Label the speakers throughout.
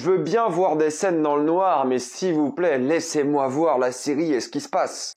Speaker 1: Je veux bien voir des scènes dans le noir, mais s'il vous plaît, laissez-moi voir la série et ce qui se passe.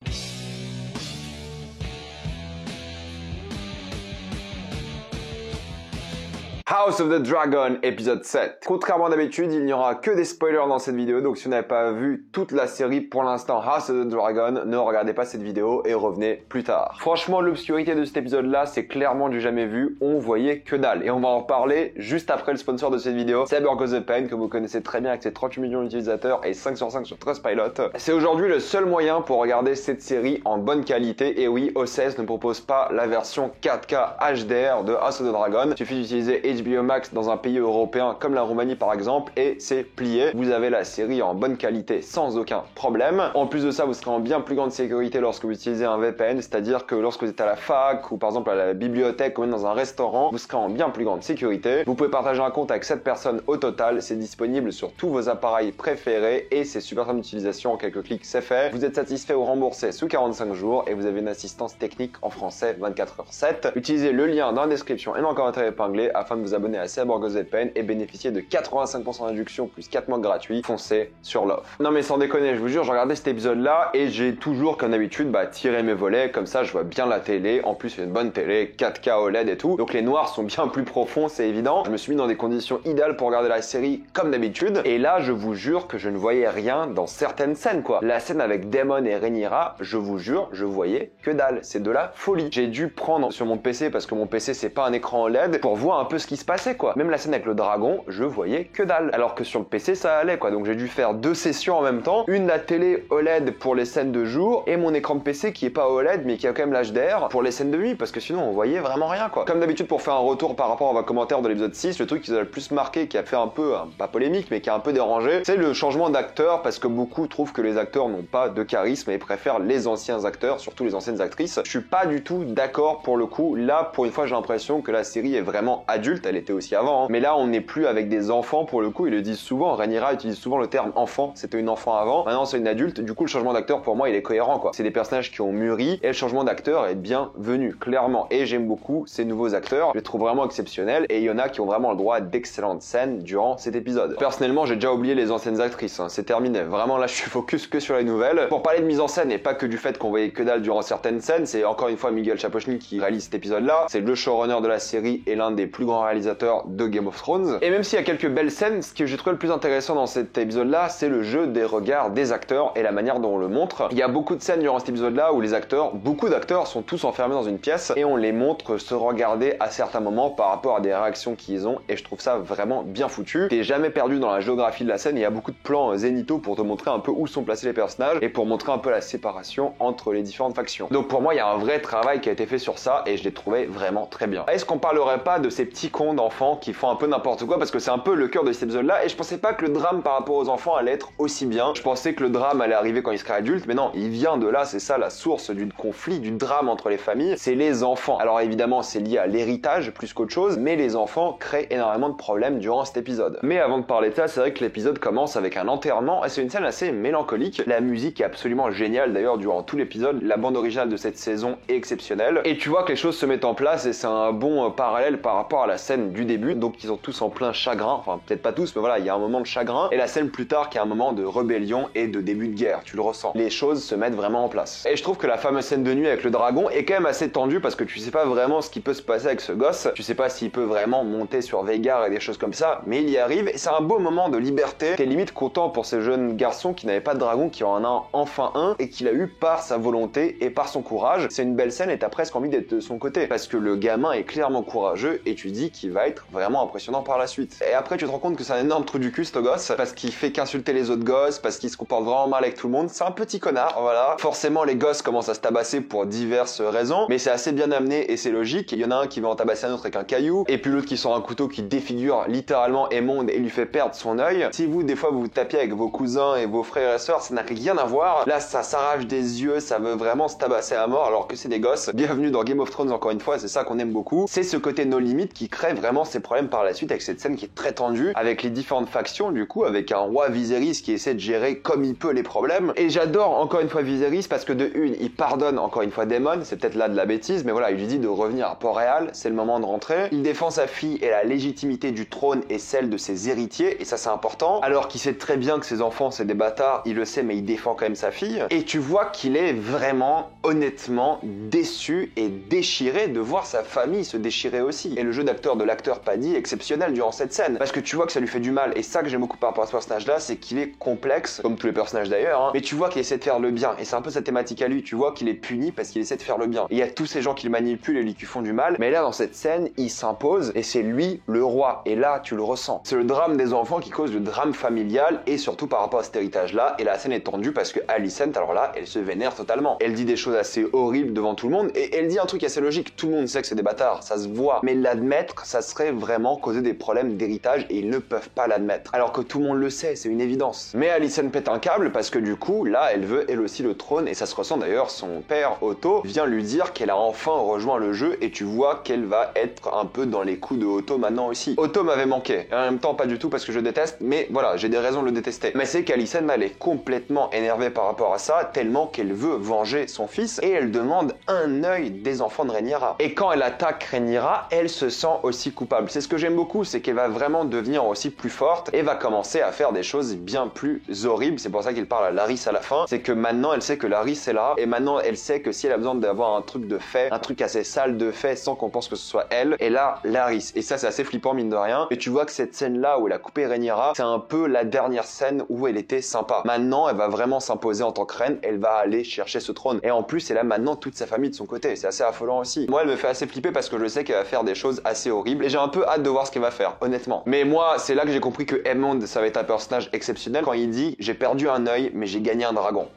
Speaker 1: House of the Dragon, épisode 7. Contrairement à d'habitude, il n'y aura que des spoilers dans cette vidéo, donc si vous n'avez pas vu toute la série pour l'instant House of the Dragon, ne regardez pas cette vidéo et revenez plus tard. Franchement, l'obscurité de cet épisode-là, c'est clairement du jamais vu, on voyait que dalle. Et on va en reparler juste après le sponsor de cette vidéo, c'est Burger the Pain, que vous connaissez très bien avec ses 38 millions d'utilisateurs et 5 sur 5 sur Trustpilot. C'est aujourd'hui le seul moyen pour regarder cette série en bonne qualité, et oui, OCS ne propose pas la version 4K HDR de House of the Dragon, il suffit d'utiliser HBO Max dans un pays européen comme la Roumanie par exemple et c'est plié. Vous avez la série en bonne qualité sans aucun problème. En plus de ça, vous serez en bien plus grande sécurité lorsque vous utilisez un VPN, c'est-à-dire que lorsque vous êtes à la fac ou par exemple à la bibliothèque ou même dans un restaurant, vous serez en bien plus grande sécurité. Vous pouvez partager un compte avec 7 personnes au total, c'est disponible sur tous vos appareils préférés et c'est super simple d'utilisation, en quelques clics c'est fait. Vous êtes satisfait ou remboursé sous 45 jours et vous avez une assistance technique en français 24h7. Utilisez le lien dans la description et dans le commentaire épinglé afin de vous abonner à Burger the Pain et bénéficier de 85% d'induction plus 4 mois gratuits. Foncez sur l'offre. Non mais sans déconner, je vous jure, j'ai regardé cet épisode là et j'ai toujours comme d'habitude tiré mes volets, comme ça je vois bien la télé, en plus c'est une bonne télé, 4K OLED et tout, donc les noirs sont bien plus profonds, c'est évident. Je me suis mis dans des conditions idéales pour regarder la série comme d'habitude et là je vous jure que je ne voyais rien dans certaines scènes quoi. La scène avec Daemon et Rhaenyra, je vous jure, je voyais que dalle, c'est de la folie. J'ai dû prendre sur mon PC, parce que mon PC c'est pas un écran OLED, pour voir un peu ce qui se passait quoi. Même la scène avec le dragon, je voyais que dalle. Alors que sur le PC, ça allait quoi. Donc j'ai dû faire 2 sessions en même temps. Une, la télé OLED pour les scènes de jour et mon écran de PC qui est pas OLED mais qui a quand même l'HDR pour les scènes de nuit parce que sinon on voyait vraiment rien quoi. Comme d'habitude pour faire un retour par rapport à vos commentaires de l'épisode 6, le truc qui nous a le plus marqué, qui a fait un peu, pas polémique mais qui a un peu dérangé, c'est le changement d'acteur parce que beaucoup trouvent que les acteurs n'ont pas de charisme et préfèrent les anciens acteurs, surtout les anciennes actrices. Je suis pas du tout d'accord pour le coup. Là, pour une fois, j'ai l'impression que la série est vraiment adulte. Elle était aussi avant, hein. Mais là, on n'est plus avec des enfants pour le coup, ils le disent souvent, Rhaenyra utilise souvent le terme enfant, c'était une enfant avant, maintenant c'est une adulte, du coup le changement d'acteur pour moi il est cohérent quoi. C'est des personnages qui ont mûri et le changement d'acteur est bienvenu, clairement, et j'aime beaucoup ces nouveaux acteurs, je les trouve vraiment exceptionnels et il y en a qui ont vraiment le droit d'excellentes scènes durant cet épisode. Personnellement j'ai déjà oublié les anciennes actrices, hein. C'est terminé, vraiment là je suis focus que sur les nouvelles. Pour parler de mise en scène et pas que du fait qu'on voyait que dalle durant certaines scènes, c'est encore une fois Miguel Sapochnik qui réalise cet épisode là, c'est le showrunner de la série et l'un des plus grands réalisateurs de Game of Thrones. Et même s'il y a quelques belles scènes, ce que j'ai trouvé le plus intéressant dans cet épisode-là, c'est le jeu des regards des acteurs et la manière dont on le montre. Il y a beaucoup de scènes durant cet épisode-là où les acteurs, beaucoup d'acteurs sont tous enfermés dans une pièce et on les montre se regarder à certains moments par rapport à des réactions qu'ils ont et je trouve ça vraiment bien foutu. T'es jamais perdu dans la géographie de la scène, il y a beaucoup de plans zénithaux pour te montrer un peu où sont placés les personnages et pour montrer un peu la séparation entre les différentes factions. Donc pour moi, il y a un vrai travail qui a été fait sur ça et je l'ai trouvé vraiment très bien. Est-ce qu'on parlerait pas de ces petits cons d'enfants qui font un peu n'importe quoi, parce que c'est un peu le cœur de cet épisode-là, et je pensais pas que le drame par rapport aux enfants allait être aussi bien. Je pensais que le drame allait arriver quand il serait adulte, mais non, il vient de là, c'est ça la source du conflit, du drame entre les familles, c'est les enfants. Alors évidemment, c'est lié à l'héritage plus qu'autre chose, mais les enfants créent énormément de problèmes durant cet épisode. Mais avant de parler de ça, c'est vrai que l'épisode commence avec un enterrement, et c'est une scène assez mélancolique. La musique est absolument géniale d'ailleurs durant tout l'épisode, la bande originale de cette saison est exceptionnelle, et tu vois que les choses se mettent en place, et c'est un bon parallèle par rapport à la scène du début, donc ils sont tous en plein chagrin, enfin peut-être pas tous, mais voilà, il y a un moment de chagrin, et la scène plus tard qui est un moment de rébellion et de début de guerre, tu le ressens. Les choses se mettent vraiment en place. Et je trouve que la fameuse scène de nuit avec le dragon est quand même assez tendue parce que tu sais pas vraiment ce qui peut se passer avec ce gosse, tu sais pas s'il peut vraiment monter sur Vhagar et des choses comme ça, mais il y arrive et c'est un beau moment de liberté. T'es limite content pour ces jeunes garçons qui n'avaient pas de dragon, qui en a enfin un et qu'il a eu par sa volonté et par son courage. C'est une belle scène et t'as presque envie d'être de son côté parce que le gamin est clairement courageux et tu dis qu'il va être vraiment impressionnant par la suite. Et après tu te rends compte que c'est un énorme trou du cul ce gosse parce qu'il fait qu'insulter les autres gosses, parce qu'il se comporte vraiment mal avec tout le monde. C'est un petit connard, voilà. Forcément les gosses commencent à se tabasser pour diverses raisons, mais c'est assez bien amené et c'est logique. Il y en a un qui va en tabasser un autre avec un caillou, et puis l'autre qui sort un couteau qui défigure littéralement Aemond et lui fait perdre son œil. Si vous des fois vous vous tapiez avec vos cousins et vos frères et sœurs, ça n'a rien à voir. Là ça s'arrache des yeux, ça veut vraiment se tabasser à mort alors que c'est des gosses. Bienvenue dans Game of Thrones encore une fois, c'est ça qu'on aime beaucoup. C'est ce côté no limit qui crée montrer vraiment ses problèmes par la suite avec cette scène qui est très tendue, avec les différentes factions du coup, avec un roi Viserys qui essaie de gérer comme il peut les problèmes. Et j'adore encore une fois Viserys parce que de une, il pardonne encore une fois Daemon, c'est peut-être là de la bêtise, mais voilà, il lui dit de revenir à Port-Réal, c'est le moment de rentrer. Il défend sa fille et la légitimité du trône et celle de ses héritiers, et ça c'est important, alors qu'il sait très bien que ses enfants c'est des bâtards, il le sait, mais il défend quand même sa fille. Et tu vois qu'il est vraiment, honnêtement, déçu et déchiré de voir sa famille se déchirer aussi. Et le jeu d'acteur de l'acteur Paddy est exceptionnel durant cette scène, parce que tu vois que ça lui fait du mal, et ça que j'aime beaucoup par rapport à ce personnage-là, c'est qu'il est complexe, comme tous les personnages d'ailleurs, hein, mais tu vois qu'il essaie de faire le bien, et c'est un peu sa thématique à lui, tu vois qu'il est puni parce qu'il essaie de faire le bien. Et il y a tous ces gens qui le manipulent et lui qui font du mal, mais là dans cette scène, il s'impose, et c'est lui le roi, et là tu le ressens. C'est le drame des enfants qui cause le drame familial, et surtout par rapport à cet héritage-là, et la scène est tendue parce que Alicent, alors là, elle se vénère totalement. Elle dit des choses assez horribles devant tout le monde, et elle dit un truc assez logique, tout le monde sait que c'est des bâtards, ça se voit, mais l'admettre, ça serait vraiment causer des problèmes d'héritage, et ils ne peuvent pas l'admettre. Alors que tout le monde le sait, c'est une évidence. Mais Alicent pète un câble parce que du coup, là, elle veut elle aussi le trône, et ça se ressent d'ailleurs, son père Otto vient lui dire qu'elle a enfin rejoint le jeu, et tu vois qu'elle va être un peu dans les coups de Otto maintenant aussi. Otto m'avait manqué, et en même temps pas du tout parce que je déteste, mais voilà, j'ai des raisons de le détester. Mais c'est qu'Alicent, elle est complètement énervée par rapport à ça, tellement qu'elle veut venger son fils, et elle demande un œil des enfants de Rhaenyra. Et quand elle attaque Rhaenyra, elle se sent aussi coupable. C'est ce que j'aime beaucoup, c'est qu'elle va vraiment devenir aussi plus forte, et va commencer à faire des choses bien plus horribles. C'est pour ça qu'il parle à Larys à la fin, c'est que maintenant elle sait que Larys est là, et maintenant elle sait que si elle a besoin d'avoir un truc de fait, un truc assez sale de fait, sans qu'on pense que ce soit elle, et là, Larys. Et ça, c'est assez flippant, mine de rien. Et tu vois que cette scène-là où elle a coupé Rhaenyra, c'est un peu la dernière scène où elle était sympa. Maintenant, elle va vraiment s'imposer en tant que reine, elle va aller chercher ce trône. Et en plus, elle a maintenant toute sa famille de son côté. C'est assez affolant aussi. Moi, elle me fait assez flipper parce que je sais qu'elle va faire des choses assez horribles, et j'ai un peu hâte de voir ce qu'elle va faire, honnêtement. Mais moi, c'est là que j'ai compris que Aemond, ça va être un personnage exceptionnel quand il dit « J'ai perdu un œil, mais j'ai gagné un dragon ».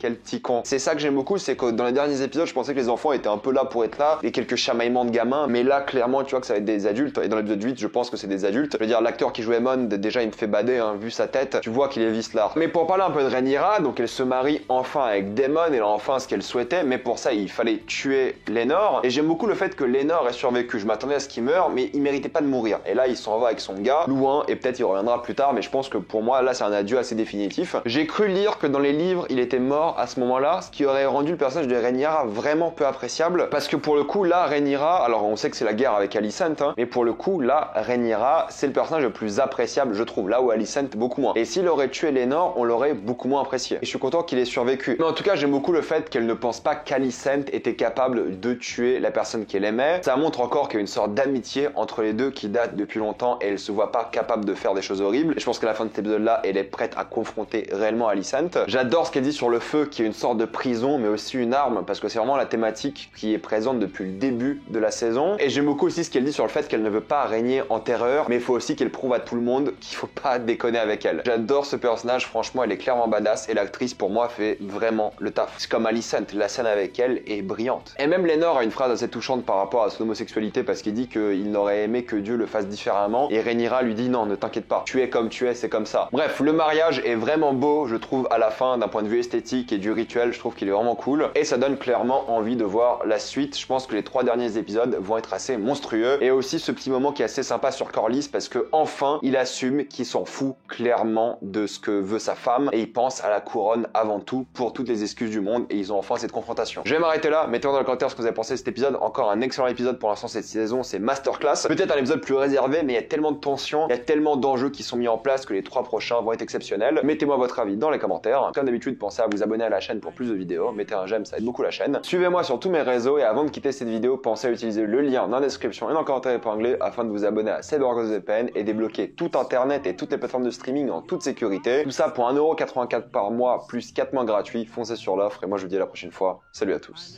Speaker 1: Quel petit con. C'est ça que j'aime beaucoup, c'est que dans les derniers épisodes, je pensais que les enfants étaient un peu là pour être là, et quelques chamaillements de gamins, mais là, clairement, tu vois que ça va être des adultes, et dans l'épisode 8, je pense que c'est des adultes. Je veux dire, l'acteur qui joue Aemond, déjà, il me fait bader, hein, vu sa tête, tu vois qu'il est vicelard. Mais pour parler un peu de Rhaenyra, donc elle se marie enfin avec Daemon, elle a enfin ce qu'elle souhaitait, mais pour ça, il fallait tuer Laenor, et j'aime beaucoup le fait que Laenor ait survécu. Je m'attendais à ce qu'il meure, mais il méritait pas de mourir. Et là, il s'en va avec son gars, Louin, et peut-être il reviendra plus tard, mais je pense que pour moi, là, c'est un adieu assez définitif. J'ai cru lire que dans les livres, il était mort à ce moment-là, ce qui aurait rendu le personnage de Rhaenyra vraiment peu appréciable, parce que pour le coup là Rhaenyra, alors on sait que c'est la guerre avec Alicent, hein, mais pour le coup là Rhaenyra c'est le personnage le plus appréciable je trouve, là où Alicent beaucoup moins. Et s'il aurait tué Laenor, on l'aurait beaucoup moins apprécié. Et je suis content qu'il ait survécu. Mais en tout cas j'aime beaucoup le fait qu'elle ne pense pas qu'Alicent était capable de tuer la personne qu'elle aimait. Ça montre encore qu'il y a une sorte d'amitié entre les deux qui date depuis longtemps, et elle se voit pas capable de faire des choses horribles. Et je pense qu'à la fin de cet épisode là, elle est prête à confronter réellement Alicent. J'adore ce qu'elle dit sur le feu, qui est une sorte de prison, mais aussi une arme, parce que c'est vraiment la thématique qui est présente depuis le début de la saison. Et j'aime beaucoup aussi ce qu'elle dit sur le fait qu'elle ne veut pas régner en terreur, mais il faut aussi qu'elle prouve à tout le monde qu'il faut pas déconner avec elle. J'adore ce personnage, franchement, elle est clairement badass, et l'actrice, pour moi, fait vraiment le taf. C'est comme Alicent, la scène avec elle est brillante. Et même Laenor a une phrase assez touchante par rapport à son homosexualité, parce qu'il dit qu'il n'aurait aimé que Dieu le fasse différemment, et Rhaenyra lui dit non, ne t'inquiète pas, tu es comme tu es, c'est comme ça. Bref, le mariage est vraiment beau, je trouve, à la fin, d'un point de vue esthétique et du rituel, je trouve qu'il est vraiment cool, et ça donne clairement envie de voir la suite. Je pense que les 3 derniers épisodes vont être assez monstrueux, et aussi ce petit moment qui est assez sympa sur Corlys, parce que enfin il assume qu'il s'en fout clairement de ce que veut sa femme, et il pense à la couronne avant tout, pour toutes les excuses du monde, et ils ont enfin cette confrontation. Je vais m'arrêter là, mettez-moi dans les commentaires ce que vous avez pensé de cet épisode. Encore un excellent épisode pour l'instant cette saison, c'est masterclass. Peut-être un épisode plus réservé, mais il y a tellement de tension, il y a tellement d'enjeux qui sont mis en place que les 3 prochains vont être exceptionnels. Mettez-moi votre avis dans les commentaires. Comme d'habitude, pensez à vous abonner à la chaîne pour plus de vidéos, mettez un j'aime, ça aide beaucoup la chaîne. Suivez-moi sur tous mes réseaux, et avant de quitter cette vidéo, pensez à utiliser le lien dans la description et dans le commentaire épinglé afin de vous abonner à CyberGhostVPN et débloquer tout internet et toutes les plateformes de streaming en toute sécurité. Tout ça pour 1,84 € par mois plus 4 mois gratuits. Foncez sur l'offre, et moi je vous dis à la prochaine fois. Salut à tous.